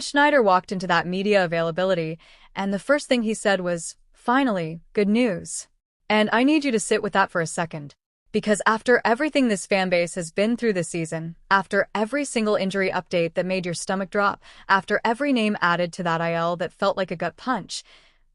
Schneider walked into that media availability, and the first thing he said was, "Finally, good news." And I need you to sit with that for a second. Because after everything this fanbase has been through this season, after every single injury update that made your stomach drop, after every name added to that IL that felt like a gut punch,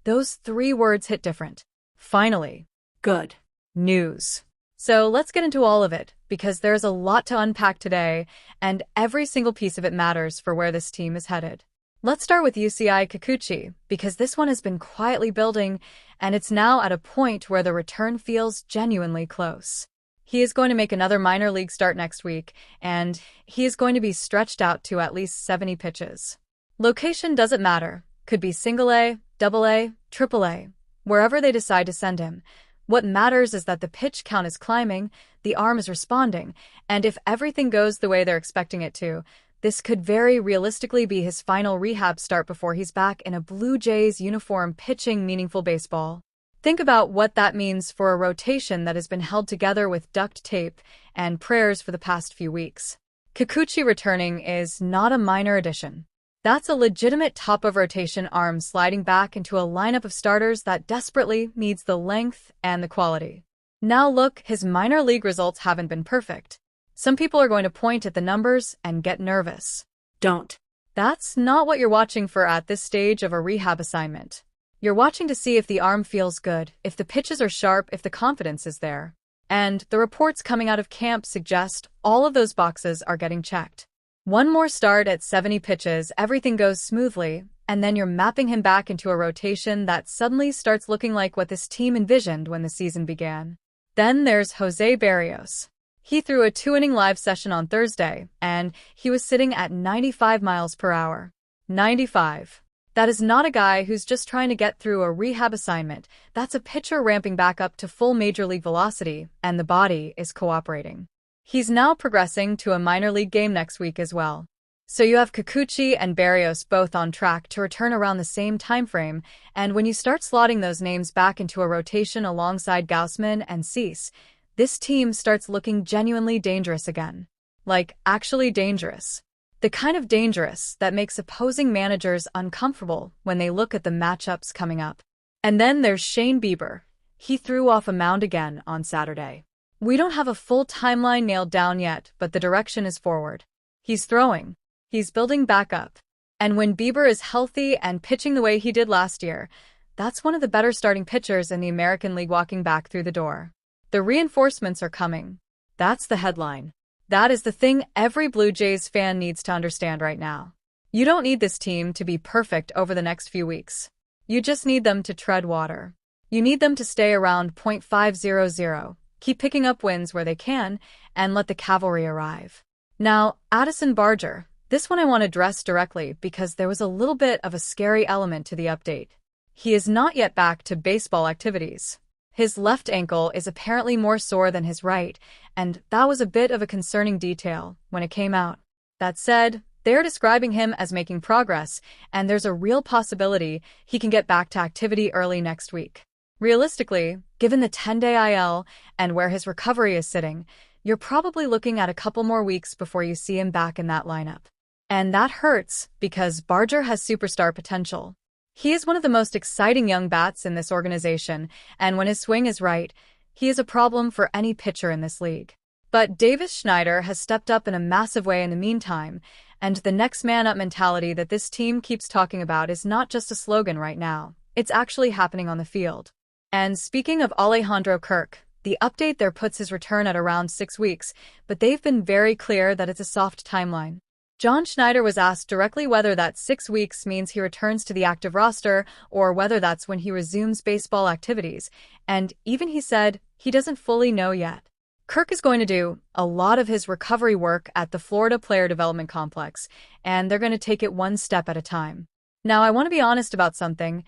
those three words hit different. Finally. Good news. So let's get into all of it, because there's a lot to unpack today, and every single piece of it matters for where this team is headed. Let's start with Yusei Kikuchi, because this one has been quietly building, and it's now at a point where the return feels genuinely close. He is going to make another minor league start next week, and he is going to be stretched out to at least 70 pitches. Location doesn't matter. Could be single A, double A, triple A, wherever they decide to send him. What matters is that the pitch count is climbing, the arm is responding, and if everything goes the way they're expecting it to, this could very realistically be his final rehab start before he's back in a Blue Jays uniform pitching meaningful baseball. Think about what that means for a rotation that has been held together with duct tape and prayers for the past few weeks. Kikuchi returning is not a minor addition. That's a legitimate top-of-rotation arm sliding back into a lineup of starters that desperately needs the length and the quality. Now look, his minor league results haven't been perfect. Some people are going to point at the numbers and get nervous. Don't. That's not what you're watching for at this stage of a rehab assignment. You're watching to see if the arm feels good, if the pitches are sharp, if the confidence is there. And the reports coming out of camp suggest all of those boxes are getting checked. One more start at 70 pitches, everything goes smoothly, and then you're mapping him back into a rotation that suddenly starts looking like what this team envisioned when the season began. Then there's Yusei Berrios. He threw a 2-inning live session on Thursday, and he was sitting at 95 miles per hour. 95. That is not a guy who's just trying to get through a rehab assignment. That's a pitcher ramping back up to full major league velocity, and the body is cooperating. He's now progressing to a minor league game next week as well. So you have Kikuchi and Berrios both on track to return around the same time frame, and when you start slotting those names back into a rotation alongside Gaussman and Cease, this team starts looking genuinely dangerous again. Like, actually dangerous. The kind of dangerous that makes opposing managers uncomfortable when they look at the matchups coming up. And then there's Bieber. He threw off a mound again on Saturday. We don't have a full timeline nailed down yet, but the direction is forward. He's throwing. He's building back up. And when Bieber is healthy and pitching the way he did last year, that's one of the better starting pitchers in the American League walking back through the door. The reinforcements are coming. That's the headline. That is the thing every Blue Jays fan needs to understand right now. You don't need this team to be perfect over the next few weeks. You just need them to tread water. You need them to stay around .500. Keep picking up wins where they can, and let the cavalry arrive. Now, Addison Barger. This one I want to address directly because there was a little bit of a scary element to the update. He is not yet back to baseball activities. His left ankle is apparently more sore than his right, and that was a bit of a concerning detail when it came out. That said, they're describing him as making progress, and there's a real possibility he can get back to activity early next week. Realistically, given the 10-day IL and where his recovery is sitting, you're probably looking at a couple more weeks before you see him back in that lineup. And that hurts because Barger has superstar potential. He is one of the most exciting young bats in this organization, and when his swing is right, he is a problem for any pitcher in this league. But Schneider has stepped up in a massive way in the meantime, and the next man up mentality that this team keeps talking about is not just a slogan right now. It's actually happening on the field. And speaking of Alejandro Kirk, the update there puts his return at around 6 weeks, but they've been very clear that it's a soft timeline. Schneider was asked directly whether that 6 weeks means he returns to the active roster or whether that's when he resumes baseball activities, and even he said he doesn't fully know yet. Kirk is going to do a lot of his recovery work at the Florida Player Development Complex, and they're going to take it one step at a time. Now, I want to be honest about something.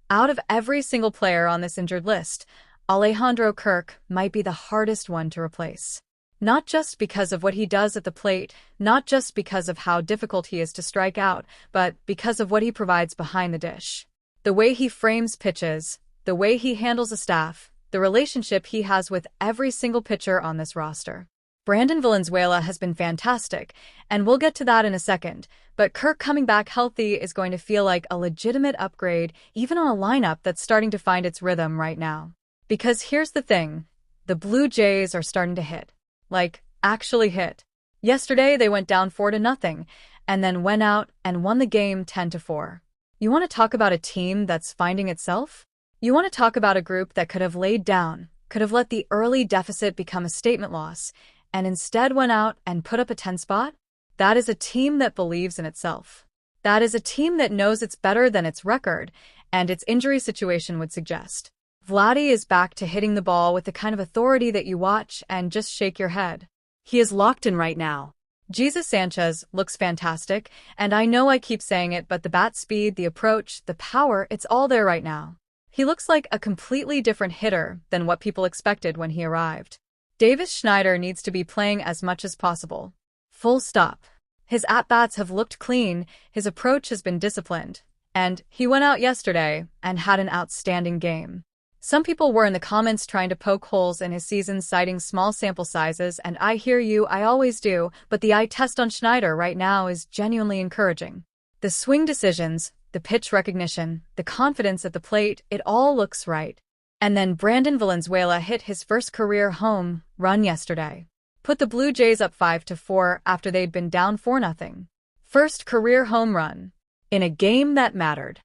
Out of every single player on this injured list, Alejandro Kirk might be the hardest one to replace. Not just because of what he does at the plate, not just because of how difficult he is to strike out, but because of what he provides behind the dish. The way he frames pitches, the way he handles a staff, the relationship he has with every single pitcher on this roster. Brandon Valenzuela has been fantastic, and we'll get to that in a second, but Kirk coming back healthy is going to feel like a legitimate upgrade, even on a lineup that's starting to find its rhythm right now. Because here's the thing, the Blue Jays are starting to hit. Like, actually hit. Yesterday, they went down 4-0, and then went out and won the game 10-4. You want to talk about a team that's finding itself? You want to talk about a group that could have laid down, could have let the early deficit become a statement loss, and instead went out and put up a 10 spot? That is a team that believes in itself. That is a team that knows it's better than its record, and its injury situation would suggest. Vladdy is back to hitting the ball with the kind of authority that you watch and just shake your head. He is locked in right now. Jesus Sanchez looks fantastic, and I know I keep saying it, but the bat speed, the approach, the power, it's all there right now. He looks like a completely different hitter than what people expected when he arrived. Davis Schneider needs to be playing as much as possible. Full stop. His at-bats have looked clean, his approach has been disciplined, and he went out yesterday and had an outstanding game. Some people were in the comments trying to poke holes in his season, citing small sample sizes, and I hear you, I always do, but the eye test on Schneider right now is genuinely encouraging. The swing decisions, the pitch recognition, the confidence at the plate, it all looks right. And then Brandon Valenzuela hit his first career home run yesterday. Put the Blue Jays up 5-4 after they'd been down 4-0. First career home run. In a game that mattered.